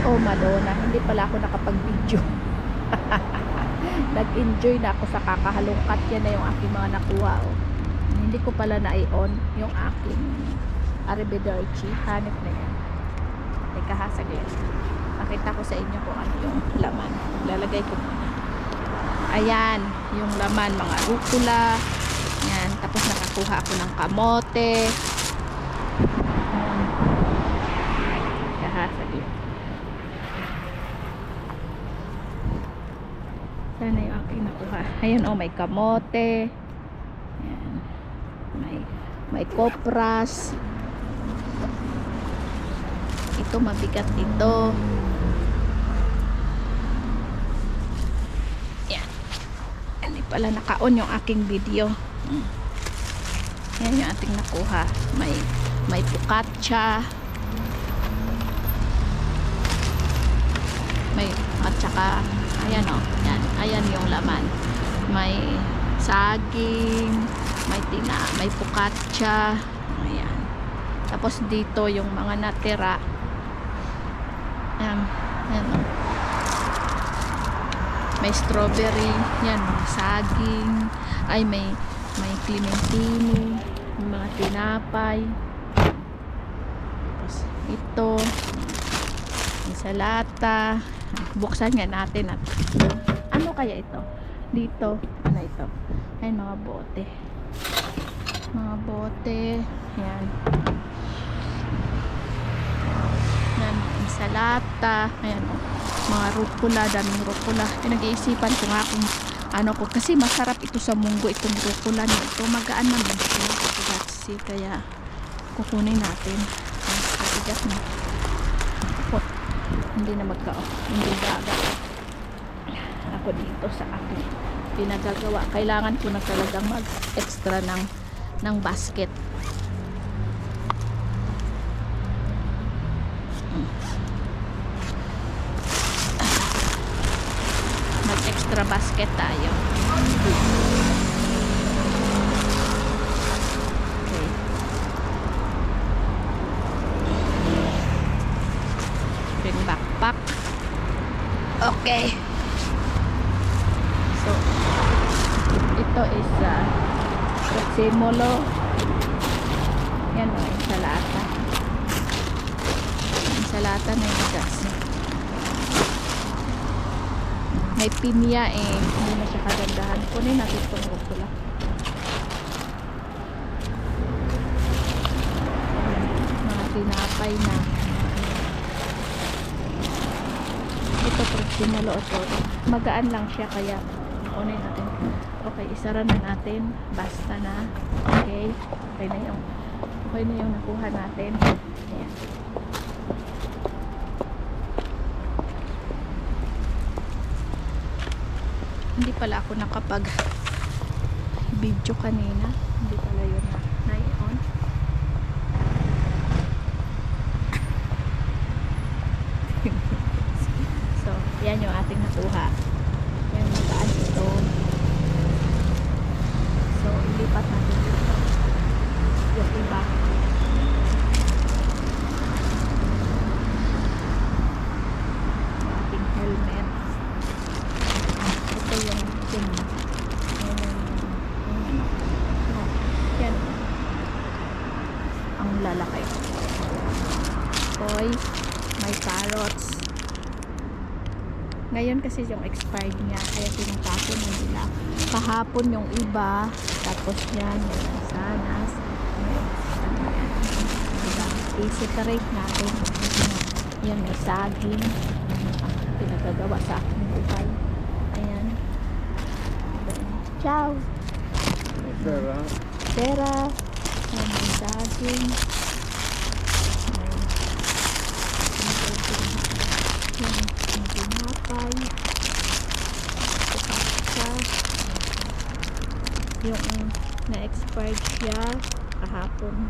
Oh, Madonna, hindi pala ako nakapag-video. Nag-enjoy na ako sa kakahalungkat. Yan na yung aking mga nakuha. Oh. Hindi ko pala na-on yung aking Arrivederci. Hanip na yan. Teka ha, saglit. Pakita ko sa inyo kung ano yung laman. Lalagay ko muna. Ayan, yung laman, mga rukula. Yan, tapos nakakuha ako ng kamote. Teka ha, saglit. Sana yung aking nakuha. Ayan, oh, may kamote. Ayan. May kopras. Ito, mabigat ito. Ayan. Hindi pala naka-on yung aking video. Ayan yung ating nakuha. May focaccia. At saka ayan o, ayan yung laman. May saging, may focaccia. Ayan. Tapos dito yung mga natira. Ayan o. May strawberry, yan, mga saging. Ay, may clementine, mga tinapay. Tapos ito, insalata. Buksan nga natin at ano kaya ito dito, ano ito, ay mga bote, yan, insalata, ayan o, mga rukula, daming rukula. Pinag-iisipan ko nga kung ano ko, kasi masarap ito sa munggo, itong rukula na ito, magaan naman ito, kaya kukunin natin. Matigas na hindi na hindi gaga ako dito sa aking pinagagawa. Kailangan ko na talagang mag extra ng basket. Mag extra basket tayo. Backpack. Okay. So, ito is prezzemolo. Yan o, insalata. Insalata na yung gas. May pinya eh. Hindi na siya kagandahan. Kunin natin itong rukula. Mga tinapay na. Ito prezzemolo ito. Magaan lang siya kaya kunin natin. Okay, isara na natin. Basta na. Okay. Okay na yung nakuha natin. Ayan. Hindi pala ako nakapag video kanina. Hindi pala yun na-on. So, yan yung ating nakuha. Yan, magaan ito. So, ilipat natin dito. Yung iba. Yung ating helmet. Ito yung yan. Ang lalaki. Toy. May carrots. Ngayon kasi yung expired niya, kaya tinatapon na nila. Kahapon yung iba, tapos yan, may mansanas, i-separate natin. Yan, may saging, pinagagawa sa aking buhay. Ayan. Ciao! Pera. Ayan, may saging. Yung na-expired siya kahapon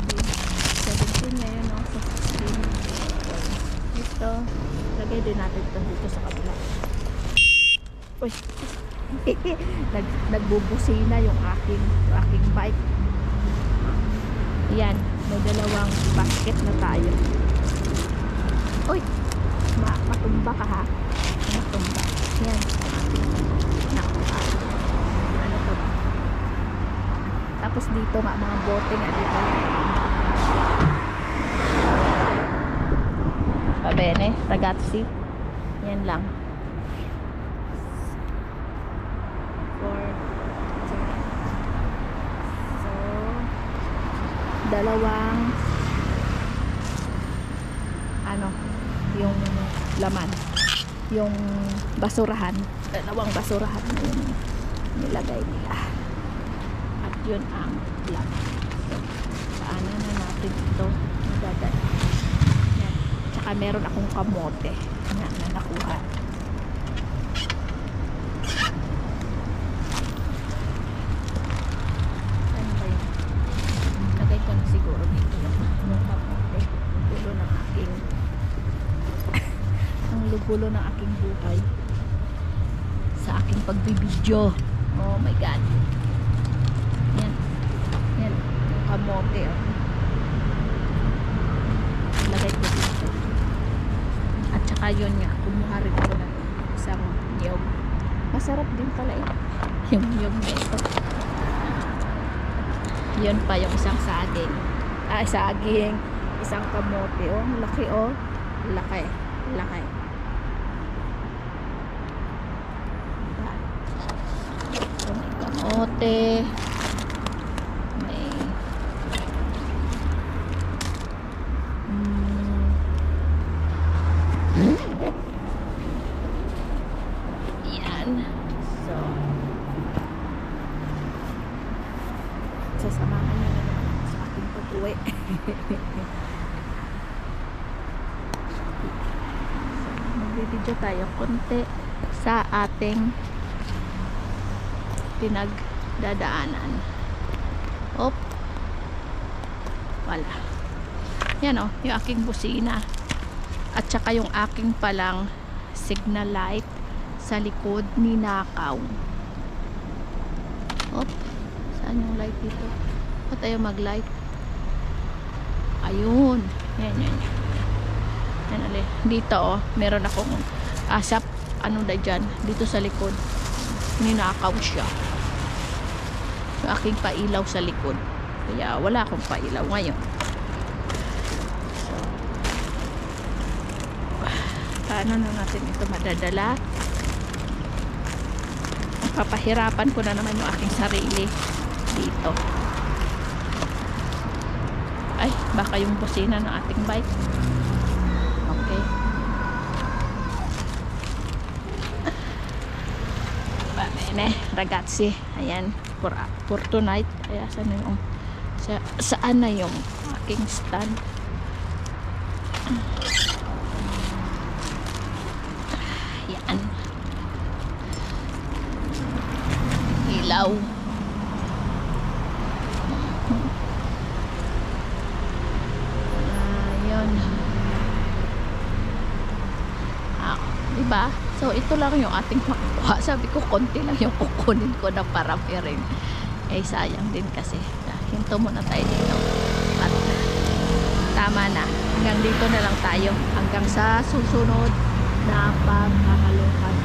din 17 na yun, no? So 16 ito, lagay din natin ito dito sa kabila. Uy, nagbubusina yung aking bike. Yan, may dalawang basket na tayo. dito nga, mga bote nga dito. Va bene, ragazzi. Yan lang. So, dalawang ano, yung laman, yung basurahan, dalawang basurahan na yung nilagay nila. At yun ang vlog. So, paano na natin ito madadala. Yan. Tsaka meron akong kamote na nakuha. Ano ba yun? Lagay ko na siguro dito yung kamote. Ang gulo ng aking ang lugulo ng aking buhay sa aking pagbibidyo. Oh my god. Yan. Yan. Yung kamote. Oh. Lagay ko dito. At saka yun nga. Kumuha rin ko ng isang niyog. Masarap din pala eh. Yung niyog na ito. Yun pa yung isang saging. Saging. Isang kamote. Oh, laki oh. Laki. Laki. So, may kamote. May yan. So, sasamahan nyo na naman ako sa aking pag-uwi. Magbibidyo tayo konti sa ating pinagdadaanan. Op. Wala. Yan o, yung aking busina. At saka yung aking palang signal light sa likod ni Nakaw. Op. Saan yung light dito? O tayo mag-light? Ayun. Yan, yan. Yan ulit. Dito oh, meron akong asap. Ano na dyan? Dito sa likod. Ninakaw siya. Yung aking pailaw sa likod. Kaya wala akong pailaw ngayon. So, paano na natin ito madadala? Papahirapan ko na naman yung aking sarili dito. Ay, baka yung busina ng ating bike. Okay. Bene, ragazzi. Ayan, for tonight. Kaya saan na yung aking stand? Yan. Ilaw. Ayun. Diba? So, ito lang yung ating makuha. Sabi ko, konti lang yung kukunin ko na parami rin. Eh, sayang din kasi. Hinto muna tayo dito. At tama na. Hanggang dito na lang tayo. Hanggang sa susunod na pagkakalokan.